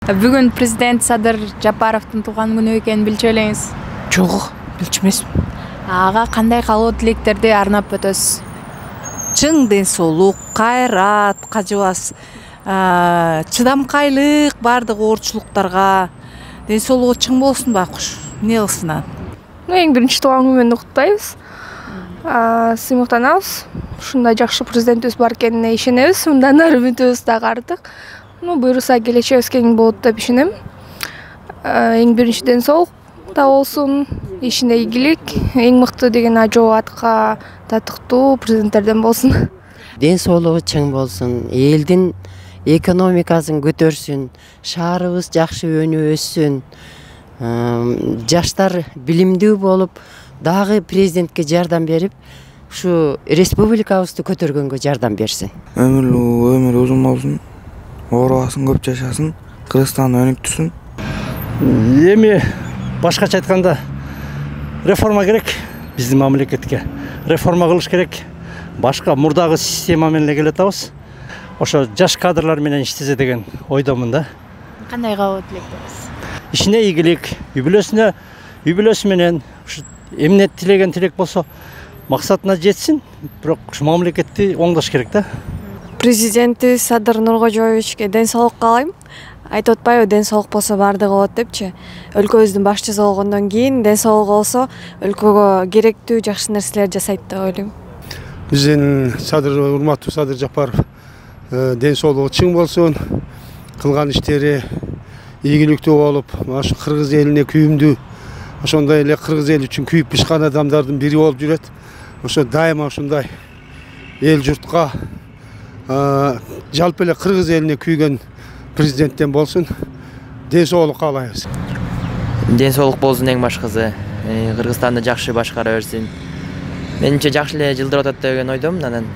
Бүгүн президент Садыр Жапаровдун тууган күнү экенин билчү элеңиз? Жок, билчү эмесмин. Ага кандай каалоо тилектерди арнап өтөсүз? Чың ден соолук, кайрат, кажыбас, чыдамкайлык бардык оорчулуктарга. Ден соолугу чың болсун байкуш. Эмне кылсын анан? Эң биринчи тууган күнү менен куттуктайбыз. Сыймыктанабыз. Ушундай жакшы президентибиз бар экенине ишенебиз. Мындан ары үмүтүбүз дагы артык. Буюрса келечегибиз кең болот деп ишенем. Эң биринчи ден соолук да болсун, ишине ийгилик, эң мыкты деген ажоо атка татыктуу президенттерден болсун. Ден соолугу чың болсун, элдин экономикасын көтөрсүн, шаарыбыз жакшы өнүп өссүн. Жаштар билимдүү болуп, дагы президентке жардам берип, ушу республикабызды көтөргөнгө жардам берсин. Өмүр узун болсун, оорубасын, көп жашасын, Кыргызстан өнүктүрсүн. Эми башкача айтканда реформа керек биздин мамлекетке. Реформа кылыш керек. Башка мурдагы система менен эле келатабыз. Ошо жаш кадрлар менен иштесе деген ойдомун да. Кандай каалоо тилектебиз? Ишине ийгилик, үй-бүлөсү менен ушу эмне тилеген тилек болсо максатына жетсин, бирок ушу мамлекетти оңдош керек да. Президенти Садыр Нуркожоевичке ден соолук каалайм. Айтып атпайбы, ден соолук болсо баардыгы болот депчи. Өлкөбүздүн башчысы болгондон кийин ден соолугу болсо өлкөгө керектүү жакшы нерселер жасайт деп ойлойм. Биздин урматтуу Садыр Жапаров ден соолугу чың болсун, кылган иштери ийгиликтүү болуп, ошо кыргыз элине күйүмдүү, ошондой эле кыргыз эли үчүн күйүп бышкан адамдардын бири болуп жүрөт. Ошо дайыма ушундай эл журтка жалпы эле кыргыз элине күйгөн президенттен болсун. Ден соолук каалайбыз. Ден соолук болсун эң башкысы. Кыргызстанды жакшы башкара берсин. Менимче жакшы эле жылдырып атат деген ойдомун. Анан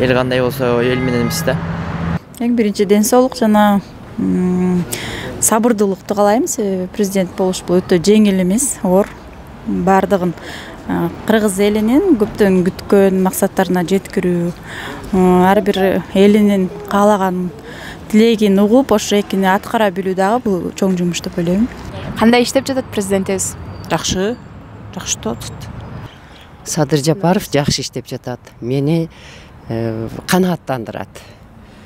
эл кандай болсо эл менен эмес да. Эң биринчи ден соолук жана сабырдуулукту каалайм. Президент болуш бул өтө жеңил эмес, оор. Бардыгын кыргыз элинин көптөн күткөн максаттарына жеткирүү, ар бир элинин каалаган тилегин угуп, ошо экини аткара билүү дагы бул чоң жумуш деп ойлойм. Кандай иштеп жатат президентибиз? Жакшы иштеп атат. Садыр Жапаров жакшы иштеп жатат. Мени канааттандырат.